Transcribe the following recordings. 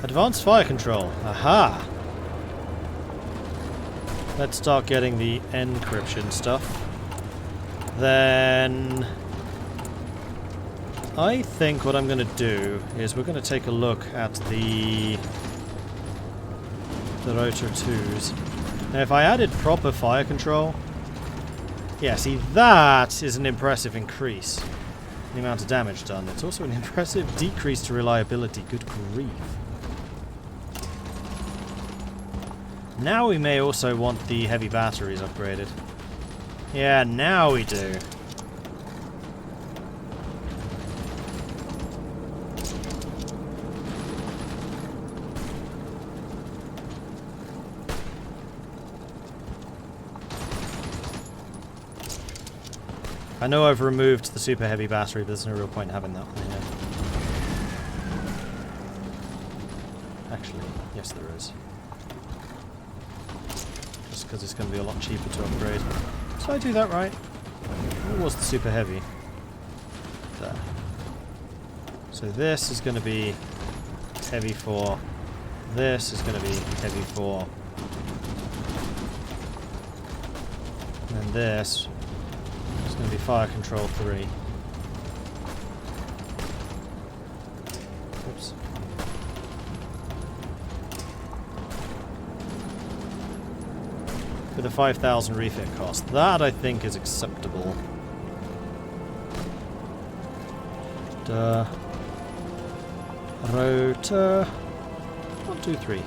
Advanced fire control. Aha! Let's start getting the encryption stuff. Then I think what I'm going to do is we're going to take a look at the rotor 2s. Now if I added proper fire control, yeah, see, that is an impressive increase in the amount of damage done. It's also an impressive decrease to reliability. Good grief. Now we may also want the heavy batteries upgraded. Yeah, now we do. I know I've removed the super heavy battery, but there's no real point in having that one here. Actually, yes there is. Just because it's going to be a lot cheaper to upgrade. Did I do that right? What was the super heavy? There. So this is going to be heavy for... This is going to be heavy for... And then this is going to be fire control 3. Oops. With a 5,000 refit cost. That, I think, is acceptable. Duh. Rotor. 1, 2, 3.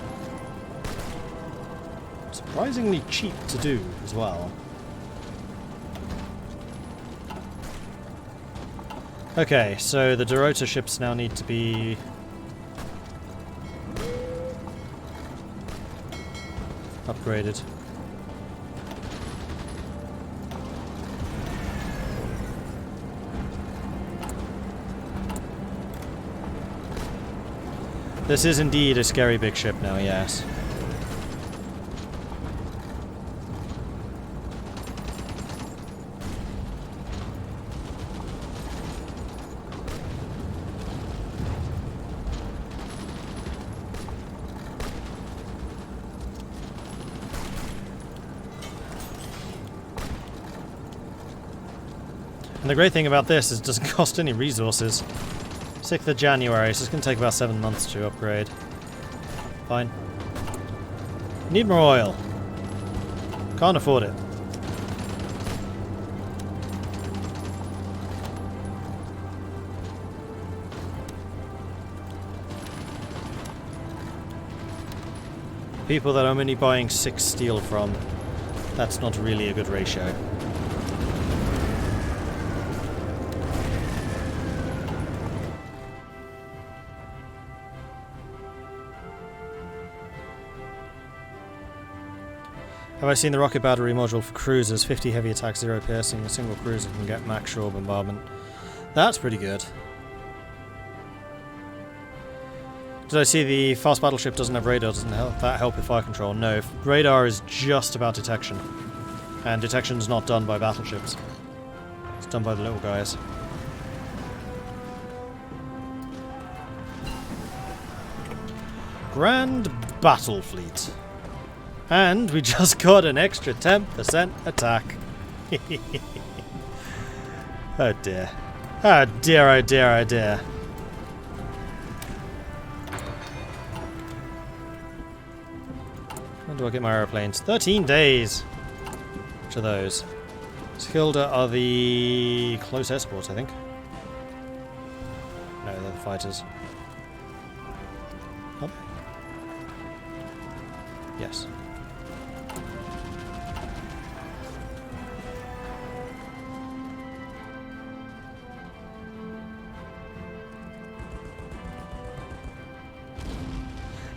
Surprisingly cheap to do as well. Okay, so the Dorota ships now need to be... upgraded. This is indeed a scary big ship now, yes. And the great thing about this is it doesn't cost any resources. 6th of January, so it's going to take about 7 months to upgrade. Fine. Need more oil. Can't afford it. People that I'm only buying 6 steel from, that's not really a good ratio. Have I seen the rocket battery module for cruisers? 50 heavy attack, 0 piercing. A single cruiser can get max shore bombardment. That's pretty good. Did I see the fast battleship doesn't have radar? Doesn't that help with fire control? No. Radar is just about detection. And detection's not done by battleships. It's done by the little guys. Grand Battle Fleet. And we just got an extra 10% attack. Oh dear. Oh dear, oh dear, oh dear. When do I get my aeroplanes? 13 days! Which are those? Skilda are the close escorts, I think. No, they're the fighters. Oh. Yes.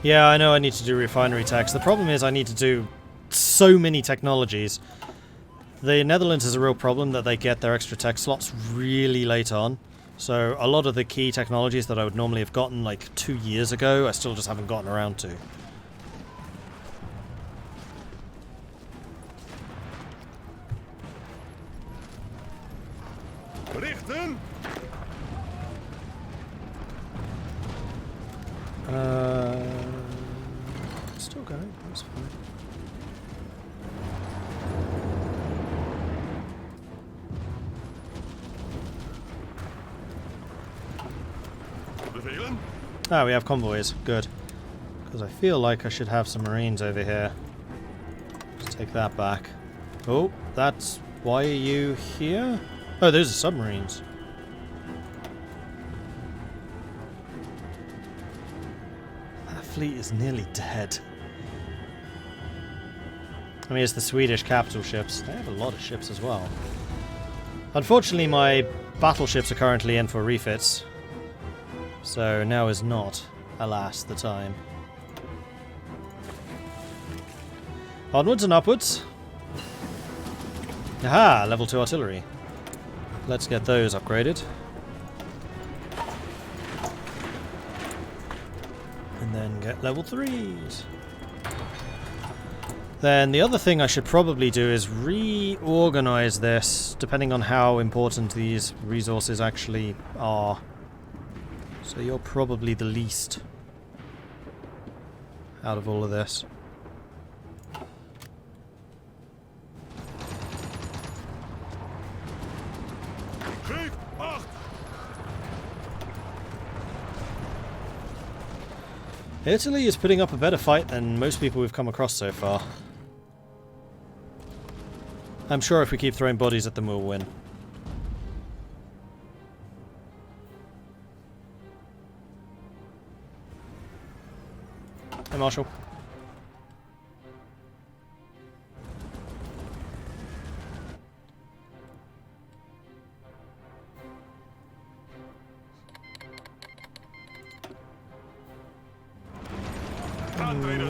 Yeah, I know I need to do refinery tax. The problem is I need to do so many technologies. The Netherlands is a real problem that they get their extra tech slots really late on. So a lot of the key technologies that I would normally have gotten like 2 years ago, I still just haven't gotten around to. That's fine. Ah, we have convoys. Good. Because I feel like I should have some marines over here. Let's take that back. Oh, that's... Why are you here? Oh, those are submarines. That fleet is nearly dead. I mean, it's the Swedish capital ships. They have a lot of ships as well. Unfortunately, my battleships are currently in for refits. So now is not, alas, the time. Onwards and upwards. Aha! Level 2 artillery. Let's get those upgraded. And then get level 3s. Then the other thing I should probably do is reorganize this, depending on how important these resources actually are. So you're probably the least out of all of this. Italy is putting up a better fight than most people we've come across so far. I'm sure if we keep throwing bodies at them, we'll win. Hey, Marshal.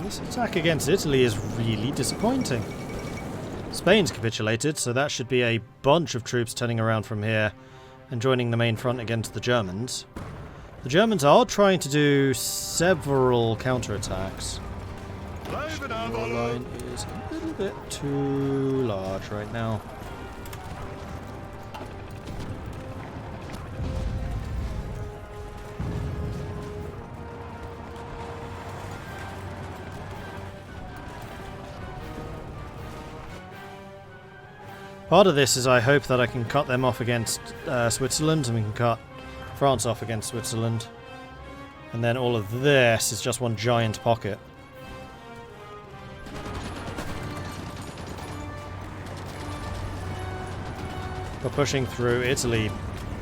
This attack against Italy is really disappointing. Spain's capitulated, so that should be a bunch of troops turning around from here and joining the main front against the Germans. The Germans are trying to do several counterattacks. The line is a little bit too large right now. Part of this is I hope that I can cut them off against Switzerland, and we can cut France off against Switzerland. And then all of this is just one giant pocket. But pushing through Italy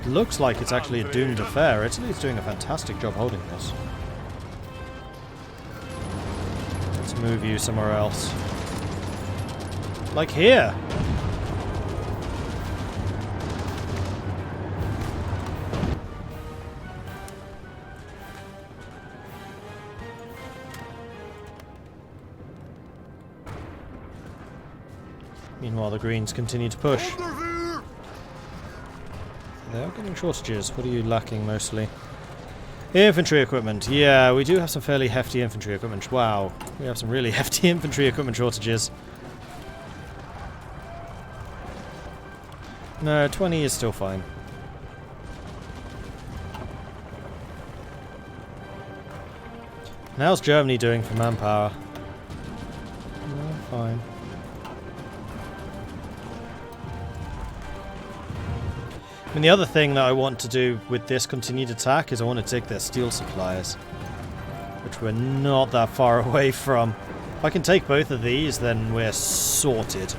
looks like it's actually a doomed affair. Italy's doing a fantastic job holding this. Let's move you somewhere else. Like here! Meanwhile, the Greens continue to push. They are getting shortages. What are you lacking mostly? Infantry equipment. Yeah, we do have some fairly hefty infantry equipment. Wow, we have some really hefty infantry equipment shortages. No, 20 is still fine. And how's Germany doing for manpower? No, fine. I mean, the other thing that I want to do with this continued attack is I want to take their steel supplies, which we're not that far away from. If I can take both of these, then we're sorted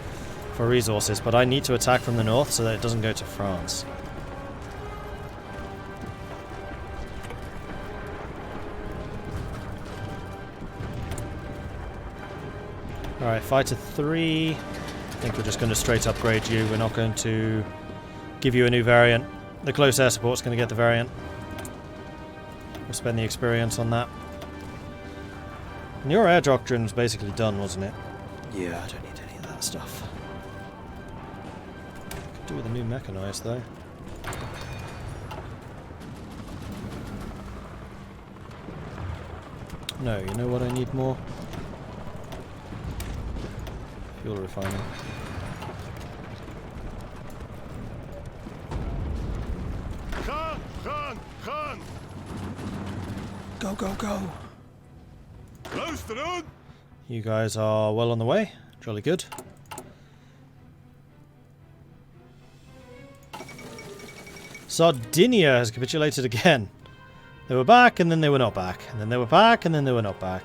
for resources, but I need to attack from the north so that it doesn't go to France. Alright, fighter 3. I think we're just going to straight upgrade you. We're not going to give you a new variant. The close air support's going to get the variant. We'll spend the experience on that. And your air doctrine was basically done, wasn't it? Yeah, I don't need any of that stuff. Could do with a new mechanized though. No, you know what I need more? Fuel refining. Go, go, go! You guys are well on the way. Jolly good. Sardinia has capitulated again. They were back, and then they were not back. And then they were back, and then they were not back.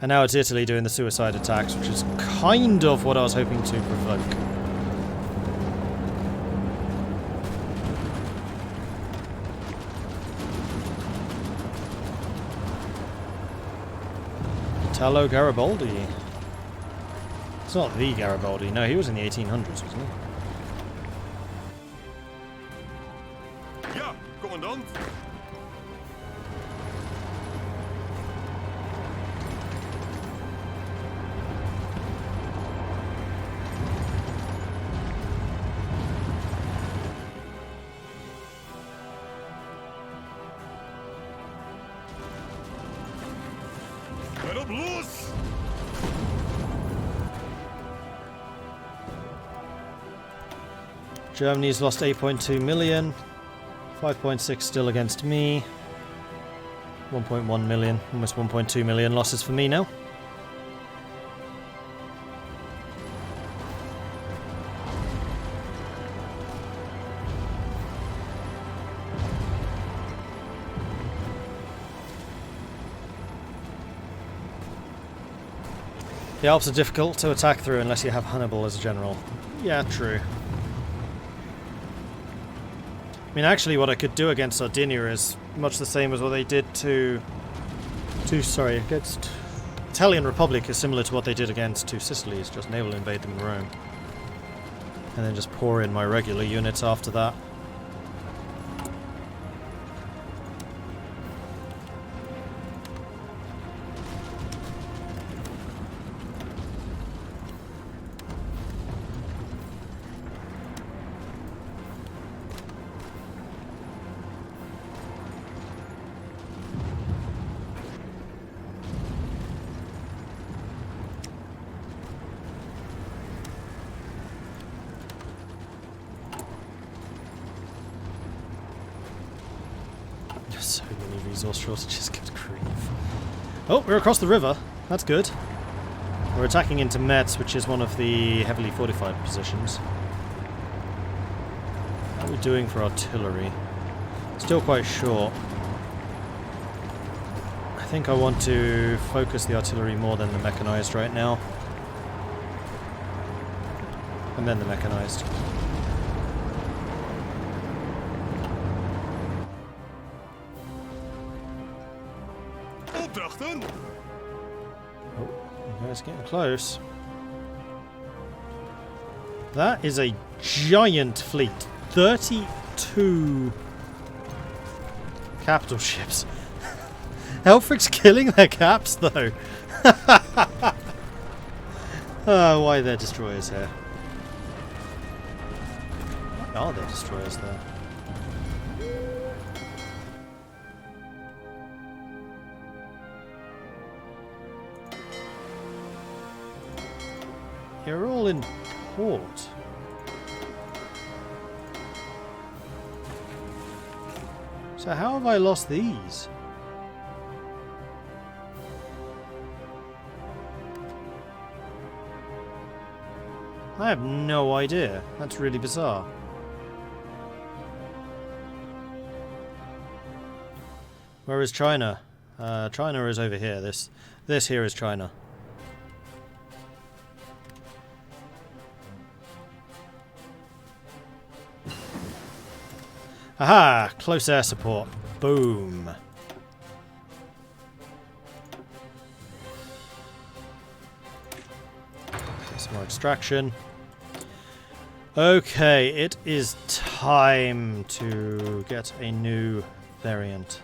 And now it's Italy doing the suicide attacks, which is kind of what I was hoping to provoke. Italo Garibaldi. It's not the Garibaldi. No, he was in the 1800s, wasn't he? Ja, commandant. Let up loose. Germany's lost 8.2 million. 5.6 still against me. 1.1 million, almost 1.2 million losses for me now. The Alps are difficult to attack through unless you have Hannibal as a general. Yeah, true. I mean, actually, what I could do against Sardinia is much the same as what they did against Italian Republic is similar to what they did against Two Sicilies, just naval invade them in Rome. And then just pour in my regular units after that. So many resource shortages, good grief. Oh, we're across the river. That's good. We're attacking into Metz, which is one of the heavily fortified positions. How are we doing for artillery? Still quite short. I think I want to focus the artillery more than the mechanized right now. And then the mechanized. Opdrachten. Oh, you guys getting close. That is a giant fleet. 32 capital ships. Helfric's killing their caps, though. Oh, why are there destroyers here? Why are there destroyers there? You're all in port. So how have I lost these? I have no idea. That's really bizarre. Where is China? China is over here. This here is China. Aha! Close air support. Boom. Some more extraction. Okay, it is time to get a new variant.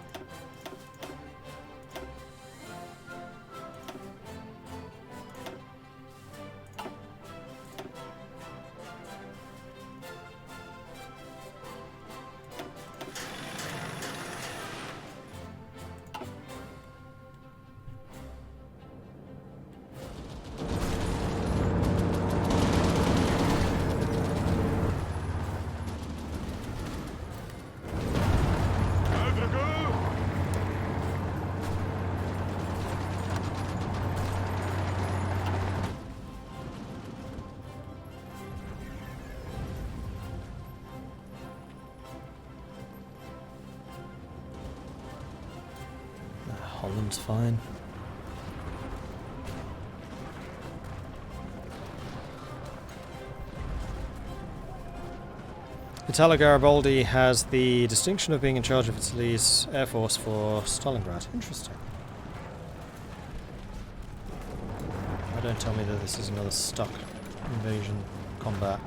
Netherlands fine. Italo Garibaldi has the distinction of being in charge of Italy's air force for Stalingrad. Interesting. Don't tell me that this is another stuck invasion combat.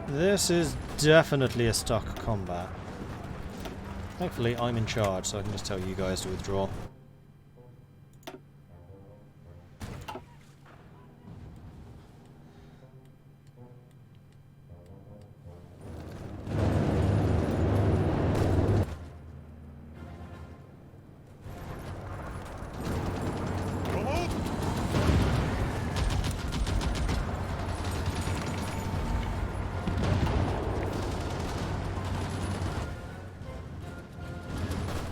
This is definitely a stuck combat. Thankfully, I'm in charge, so I can just tell you guys to withdraw.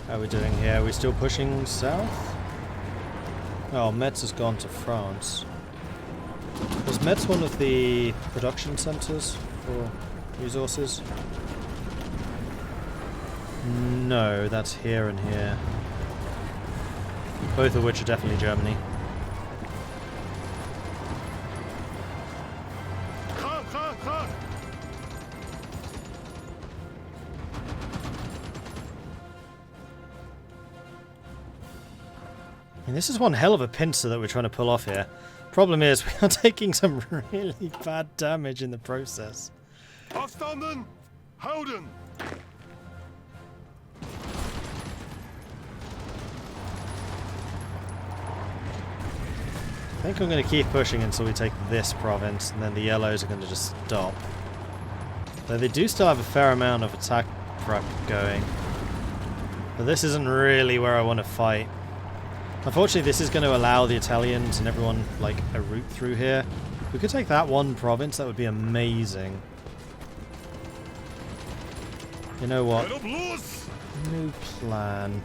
How are we doing here? Are we still pushing south? Oh, Metz has gone to France. Was Metz one of the production centres for resources? No, that's here and here. Both of which are definitely Germany. And this is one hell of a pincer that we're trying to pull off here. Problem is, we are taking some really bad damage in the process. Afstanden! Houden! I think I'm going to keep pushing until we take this province, and then the yellows are going to just stop. Though they do still have a fair amount of attack prep going. But this isn't really where I want to fight. Unfortunately, this is going to allow the Italians and everyone, like, a route through here. If we could take that one province, that would be amazing. You know what? New plan.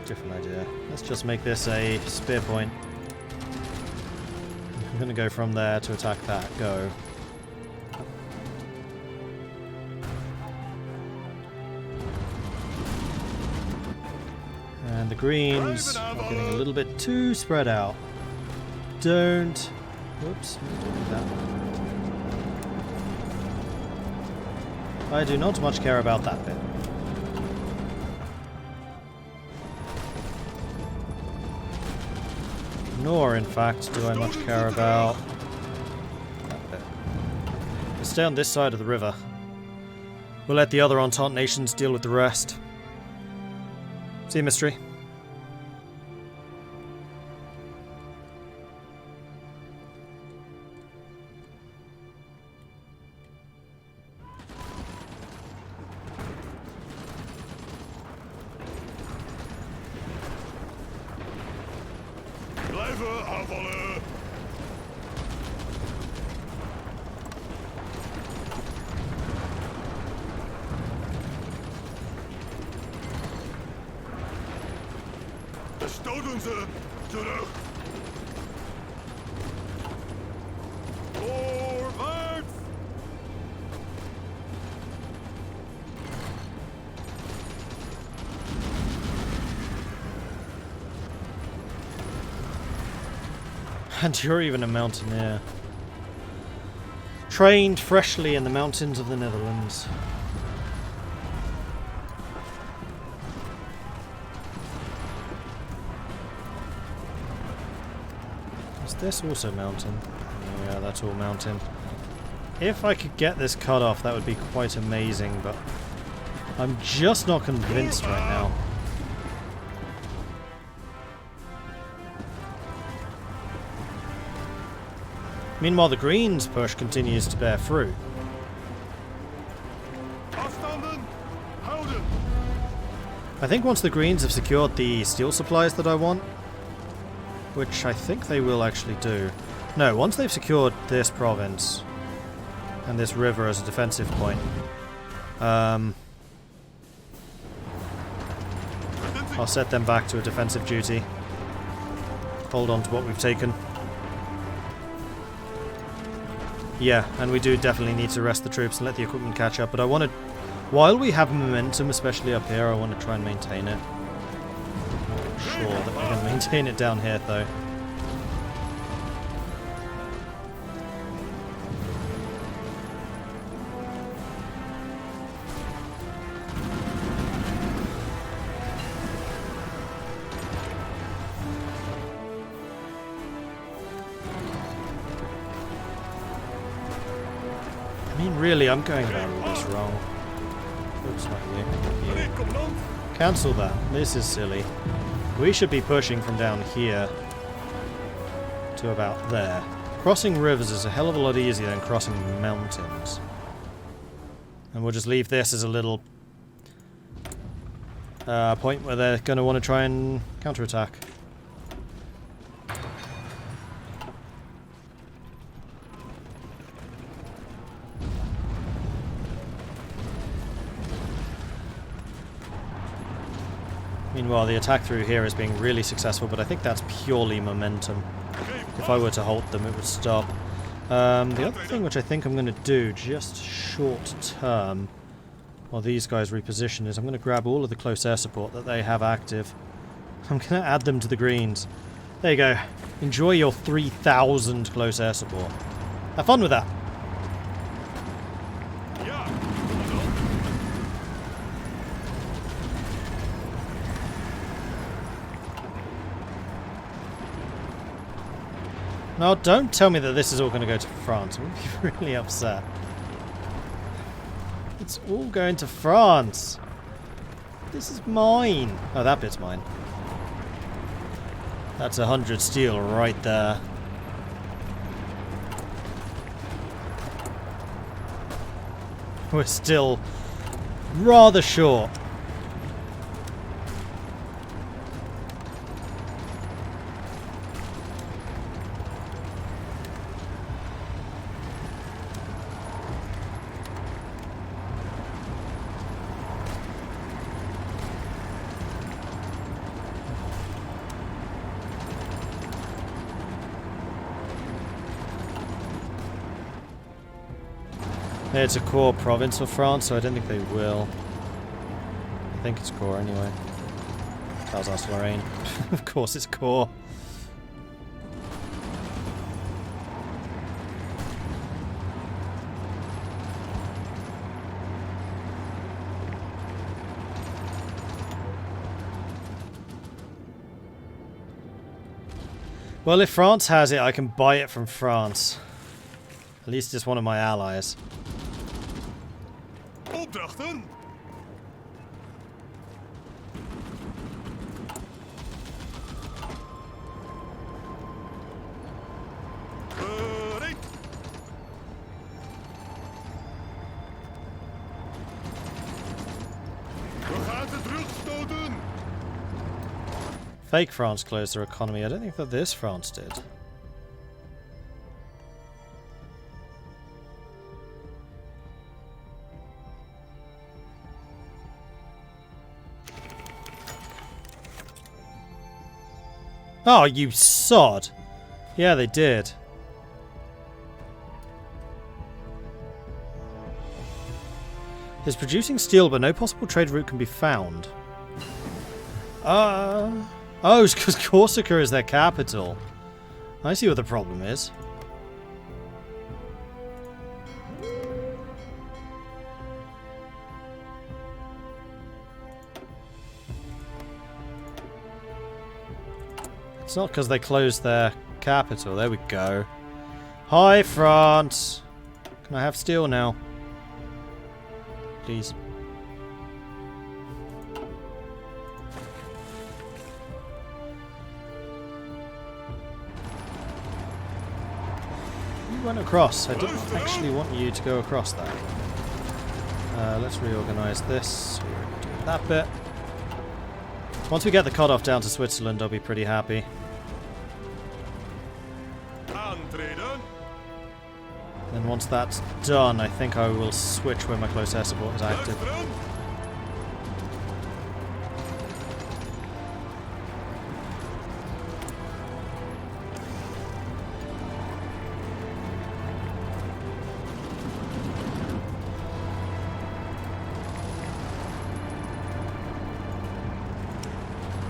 Different idea. Let's just make this a spear point. I'm going to go from there to attack that. Go. And the greens are getting a little bit too spread out. Don't... Whoops, don't do that. I do not much care about that bit. Nor, in fact, do I much care about that bit. We'll stay on this side of the river. We'll let the other Entente nations deal with the rest. See you, Mystery. Stoten ze terug! Voorwaarts! And you're even a mountaineer. Trained freshly in the mountains of the Netherlands. This also mountain. Yeah, that's all mountain. If I could get this cut off, that would be quite amazing, but I'm just not convinced right now. Meanwhile, the Greens' push continues to bear fruit. I think once the Greens have secured the steel supplies that I want, which I think they will actually do, No, once they've secured this province and this river as a defensive point, I'll set them back to a defensive duty. Hold on to what we've taken. Yeah, and we do definitely need to rest the troops and let the equipment catch up, but I want to, while we have momentum, especially up here, I want to try and maintain it. I'm not sure that we're going to maintain it down here, though. I mean, really, I'm going about all this wrong. Oops, not you. You. Cancel that. This is silly. We should be pushing from down here to about there. Crossing rivers is a hell of a lot easier than crossing mountains. And we'll just leave this as a little point where they're going to want to try and counterattack. Meanwhile, the attack through here is being really successful, but I think that's purely momentum. If I were to halt them, it would stop. The other thing which I think I'm going to do, just short term, while these guys reposition, is I'm going to grab all of the close air support that they have active. I'm going to add them to the greens. There you go. Enjoy your 3,000 close air support. Have fun with that. No, don't tell me that this is all going to go to France. I'm going to be really upset. It's all going to France. This is mine. Oh, that bit's mine. That's 100 steel right there. We're still rather short. It's a core province of France, so I don't think they will. I think it's core anyway. Alsace-Lorraine. Of course it's core. Well, if France has it, I can buy it from France. At least it's one of my allies. Opdrachten? Bereid. We gaan ze terugstoten. Fake France closed their economy. I don't think that this France did. Oh, you sod! Yeah, they did. Is producing steel, but no possible trade route can be found. Oh, it's because Corsica is their capital. I see what the problem is. It's not because they closed their capital. There we go. Hi, France! Can I have steel now? Please. You went across. I didn't actually want you to go across that. Let's reorganize this. We already did that bit. Once we get the cutoff down to Switzerland, I'll be pretty happy. Aantreden. Then once that's done, I think I will switch where my close air support is active. Luisteren.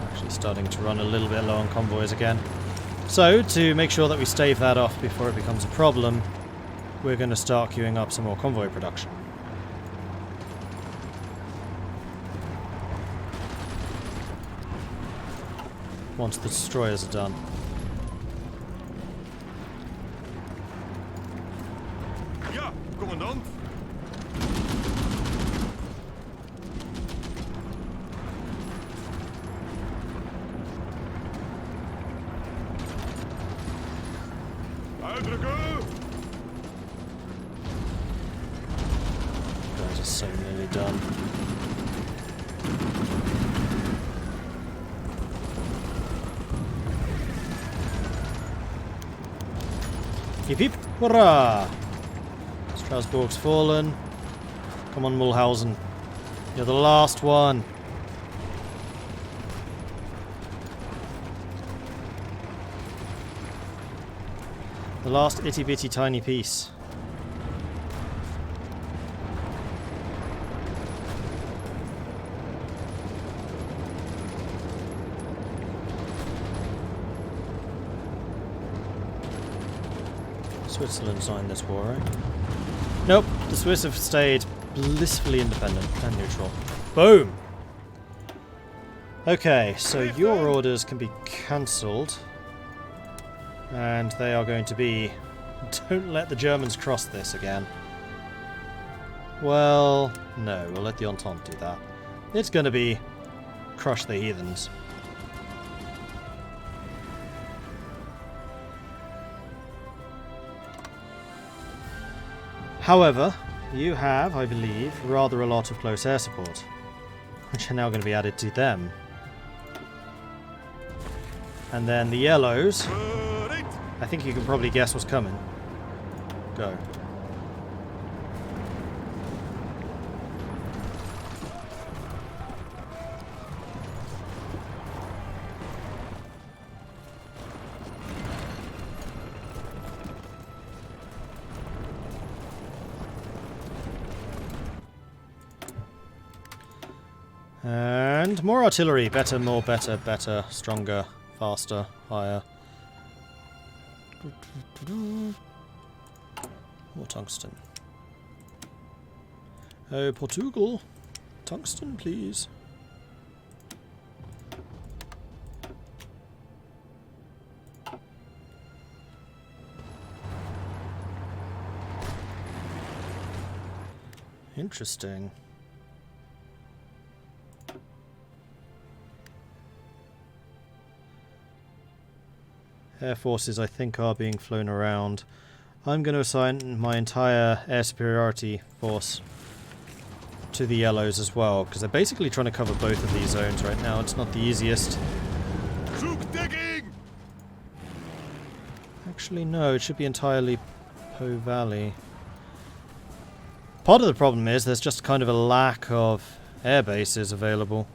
Actually starting to run a little bit low on convoys again. So, to make sure that we stave that off before it becomes a problem, we're going to start queuing up some more convoy production. Once the destroyers are done. Ja, commandant. Uitdrukken. Guys are so nearly done. Hip hip! Hurrah! Strasbourg's fallen. Come on, Mulhausen. You're the last one. The last itty bitty tiny piece. Switzerland signed this war, right? Nope, the Swiss have stayed blissfully independent and neutral. Boom! Okay, so your orders can be cancelled. And they are going to be, don't let the Germans cross this again. Well, no, we'll let the Entente do that. It's going to be, crush the heathens. However, you have, I believe, rather a lot of close air support, which are now going to be added to them. And then the yellows, I think you can probably guess what's coming. Go. And more artillery. Better, more, better, better, stronger, faster, higher. More tungsten. Oh, Portugal. Tungsten, please. Interesting. Air forces, I think, are being flown around. I'm going to assign my entire air superiority force to the yellows as well, because they're basically trying to cover both of these zones right now. It's not the easiest. Actually, no, it should be entirely Po Valley. Part of the problem is there's just kind of a lack of air bases available.